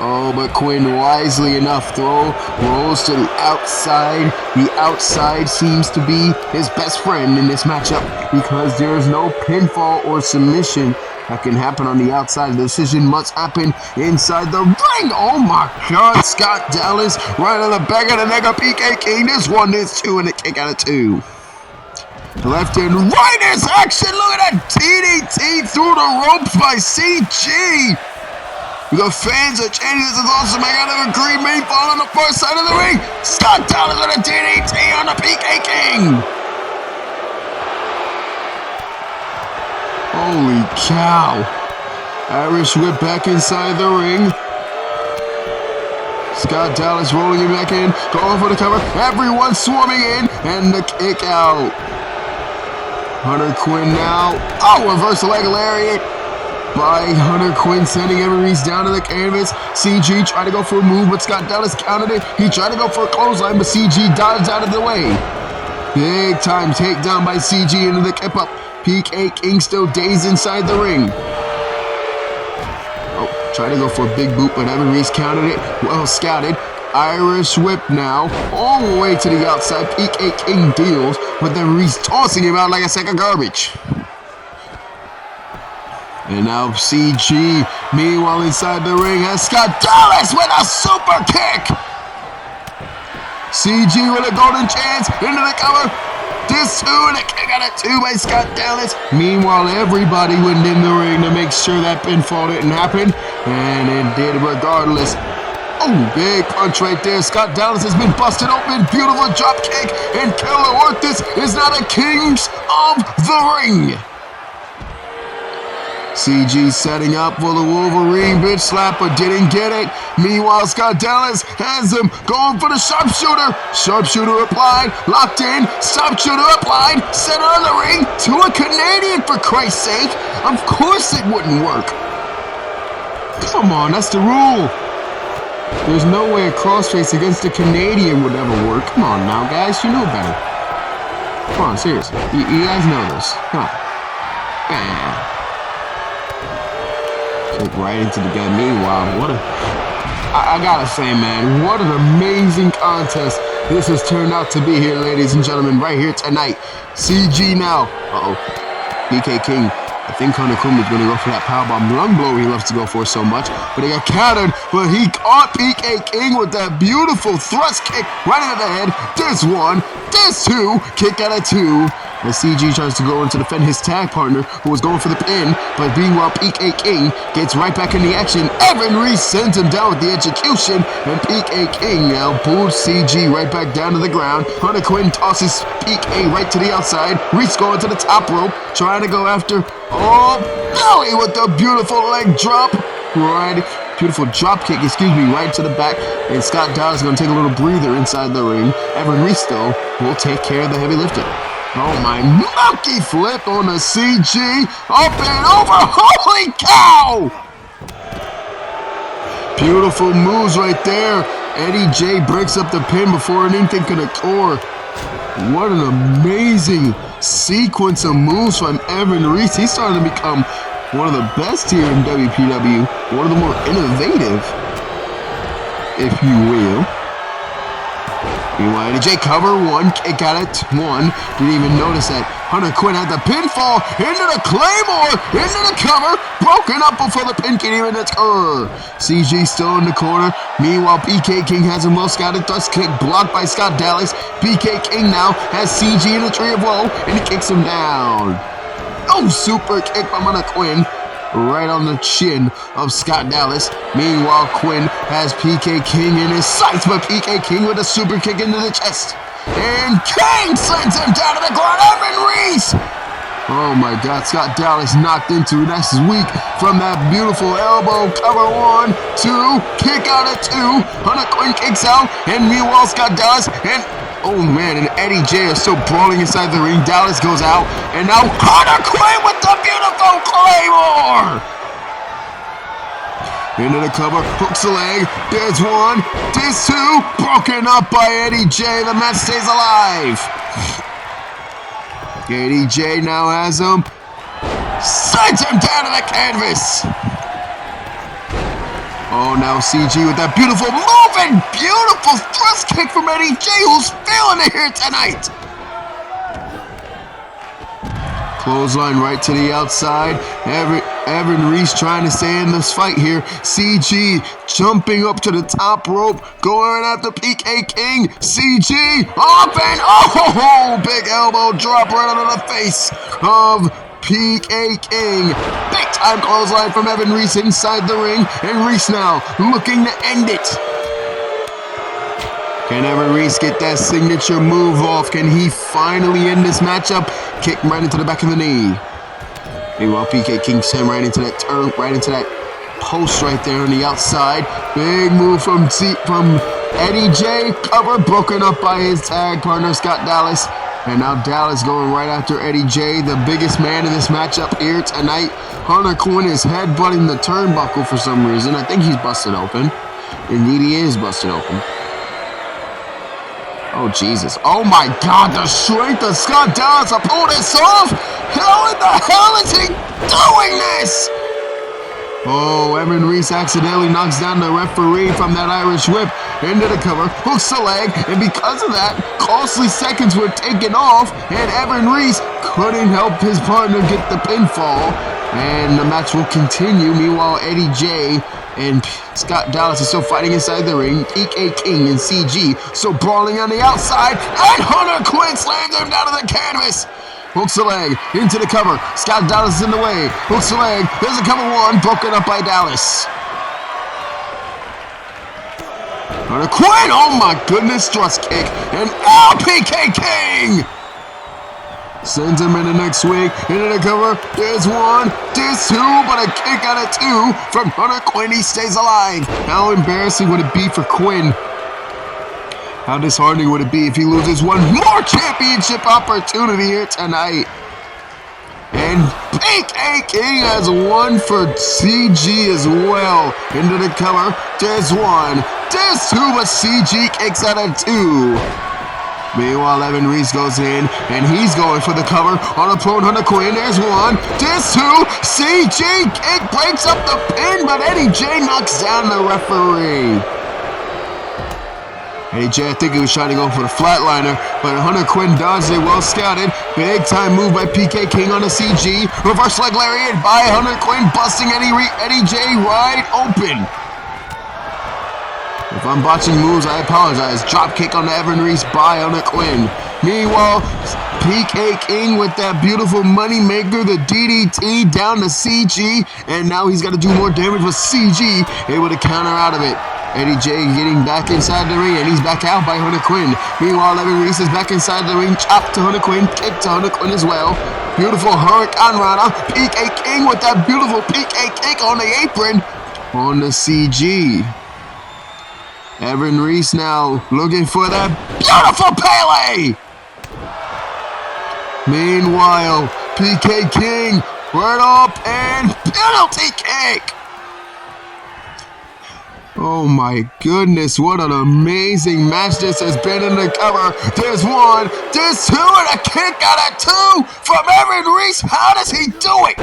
Oh, but Quinn wisely enough rolls to the outside. The outside seems to be his best friend in this matchup because there's no pinfall or submission that can happen on the outside. The decision must happen inside the ring. Oh my God, Scott Dallas right on the back of the neck of PK King. This one, this two, and a kick out of two. Left and right is action. Look at that DDT through the ropes by CG. The fans are chanting, this is awesome. I got a green main fall on the far side of the ring. Scott Dallas with a DDT on the PK King. Holy cow. Irish whip back inside the ring. Scott Dallas rolling him back in, going for the cover. Everyone swarming in, and the kick out. Hunter Quinn now. Oh, reverse leg lariat. by Hunter Quinn, sending Evan Reese down to the canvas. CG tried to go for a move, but Scott Dallas countered it. He tried to go for a clothesline, but CG dodged out of the way. Big time takedown by CG into the kip up. PK King still dazed inside the ring. Oh, tried to go for a big boot, but Evan Reese countered it. Well scouted. Irish whip now, all the way to the outside. PK King deals, but then Reese tossing him out like a sack of garbage. And now CG, meanwhile inside the ring, has Scott Dallas with a super kick. CG with a golden chance, into the cover. This two, and a kick out of two by Scott Dallas. Meanwhile, everybody went in the ring to make sure that pinfall didn't happen, and it did regardless. Oh, big punch right there. Scott Dallas has been busted open. Beautiful drop kick, and Killer Ortiz is now the kings of the ring. CG setting up for the Wolverine bitch slap, but didn't get it. Meanwhile, Scott Dallas has him going for the sharpshooter. Sharpshooter applied, locked in, sharpshooter applied, center of the ring to a Canadian, for Christ's sake. Of course it wouldn't work. Come on, that's the rule. There's no way a crossface against a Canadian would ever work. Come on now, guys, you know better. Come on, seriously. You guys know this. Come on. Bam. Kick right into the gut. Meanwhile, I gotta say, man, what an amazing contest this has turned out to be here, ladies and gentlemen, right here tonight. CG now. Uh-oh. PK King. I think Hunter Quinn was going to go for that powerbomb lung blow he loves to go for so much, but he got countered, but he caught PK King with that beautiful thrust kick right into the head. This one, this two, kick out of two. As CG tries to go in to defend his tag partner, who was going for the pin, but meanwhile PK King gets right back in the action. Evan Reese sends him down with the execution, and PK King now pulls CG right back down to the ground. Hunter Quinn tosses PK right to the outside. Reese going to the top rope, trying to go after, oh, Billy with the beautiful leg drop. Right, beautiful drop kick, right to the back. And Scott Dallas is going to take a little breather inside the ring. Evan Reese, though, will take care of the heavy lifting. Oh my, monkey flip on the CG, up and over, holy cow! Beautiful moves right there. Eddie J breaks up the pin before anything can occur. What an amazing sequence of moves from Evan Reese. He's starting to become one of the best here in WPW, one of the more innovative, if you will. Meanwhile, J cover one, kick out at one. Didn't even notice that Hunter Quinn had the pinfall into the Claymore, into the cover, broken up before the pin can even occur. CG still in the corner. Meanwhile, PK King has a well scouted thrust kick blocked by Scott Dallas. PK King now has CG in the tree of woe, and he kicks him down. Oh, super kick by Hunter Quinn. Right on the chin of Scott Dallas. Meanwhile, Quinn has PK King in his sights, but PK King with a super kick into the chest. And King sends him down to the ground. Evan Reese! Oh my God, Scott Dallas knocked into it. That's weak from that beautiful elbow cover. 1, 2, kick out at 2. Hunter Quinn kicks out, and meanwhile, Scott Dallas and oh man, and Eddie J are still brawling inside the ring. Dallas goes out, and now Hunter Quinn with the beautiful Claymore! Into the cover, hooks the leg, there's one, there's two, broken up by Eddie J. The match stays alive. Eddie J now has him, sends him down to the canvas. Oh, now CG with that beautiful move and beautiful thrust kick from Eddie J, who's feeling it here tonight. Clothesline right to the outside. Evan Reese trying to stay in this fight here. CG jumping up to the top rope, going after PK King. CG up and oh, big elbow drop right under the face of PK King. Big time clothesline from Evan Reese inside the ring, and Reese now looking to end it. Can Evan Reese get that signature move off? Can he finally end this matchup? Kick right into the back of the knee. Meanwhile, PK King sent right into that turn, right into that post right there on the outside. Big move from Eddie J. Cover broken up by his tag partner Scott Dallas. And now Dallas going right after Eddie J, the biggest man in this matchup here tonight. Hunter Quinn is headbutting the turnbuckle for some reason. I think he's busted open. Indeed, he is busted open. Oh, Jesus. Oh, my God. The strength of Scott Dallas to pull this off. How in the hell is he doing this? Oh, Evan Reese accidentally knocks down the referee from that Irish whip into the cover, hooks the leg, and because of that, costly seconds were taken off, and Evan Reese couldn't help his partner get the pinfall, and the match will continue. Meanwhile, Eddie J and Scott Dallas are still fighting inside the ring. PK King and CG still brawling on the outside, and Hunter Quinn slams him down to the canvas. Hooks the leg into the cover. Scott Dallas is in the way. Hooks the leg. There's a cover one. Broken up by Dallas. Hunter Quinn. Oh my goodness. Thrust kick. And PK King sends him into next week. Into the cover. There's one. There's two. But a kick out of two from Hunter Quinn. He stays alive. How embarrassing would it be for Quinn? How disheartening would it be if he loses one more championship opportunity here tonight? And PK King has one for CG as well. Into the cover. There's one. There's two, but CG kicks out of two. Meanwhile, Evan Reese goes in, and he's going for the cover on a prone Hunter Quinn. There's one. There's two. CG kick breaks up the pin, but Eddie J knocks down the referee. Eddie J, I think he was trying to go for the flatliner, but Hunter Quinn dodged it, well scouted. Big time move by PK King on the CG. Reverse leg lariat by Hunter Quinn, busting Eddie J wide open. If I'm botching moves, I apologize. Drop kick on the Evan Reese by Hunter Quinn. Meanwhile, PK King with that beautiful money maker, the DDT down to CG, and now he's got to do more damage with CG, able to counter out of it. Eddie J getting back inside the ring, and he's back out by Hunter Quinn. Meanwhile, Evan Reese is back inside the ring, chop to Hunter Quinn, kick to Hunter Quinn as well. Beautiful Hurricane Rana. PK King with that beautiful PK kick on the apron on the CG. Evan Reese now looking for that beautiful Pele. Meanwhile, PK King right up and penalty kick. Oh my goodness, what an amazing match this has been in the cover. There's one, there's two, and a kick out of two from Evan Reese. How does he do it?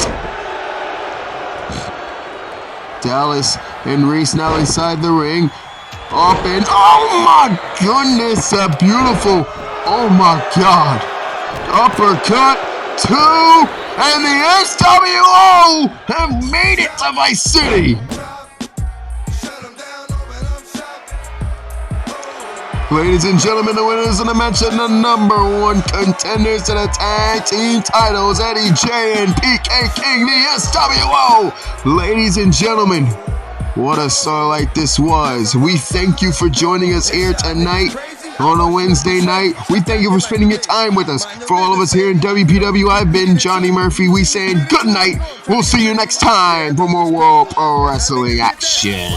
Dallas and Reese now inside the ring. Up and, oh my goodness, a beautiful, oh my God. Uppercut, two, and the SWO have made it to Vice City. Ladies and gentlemen, the winners of the match and the #1 contenders to the tag team titles, Eddie J and PK King, the SWO. Ladies and gentlemen, what a Starlight this was. We thank you for joining us here tonight on a Wednesday night. We thank you for spending your time with us. For all of us here in WPW, I've been Johnny Murphy. We saying good night. We'll see you next time for more World Pro Wrestling action.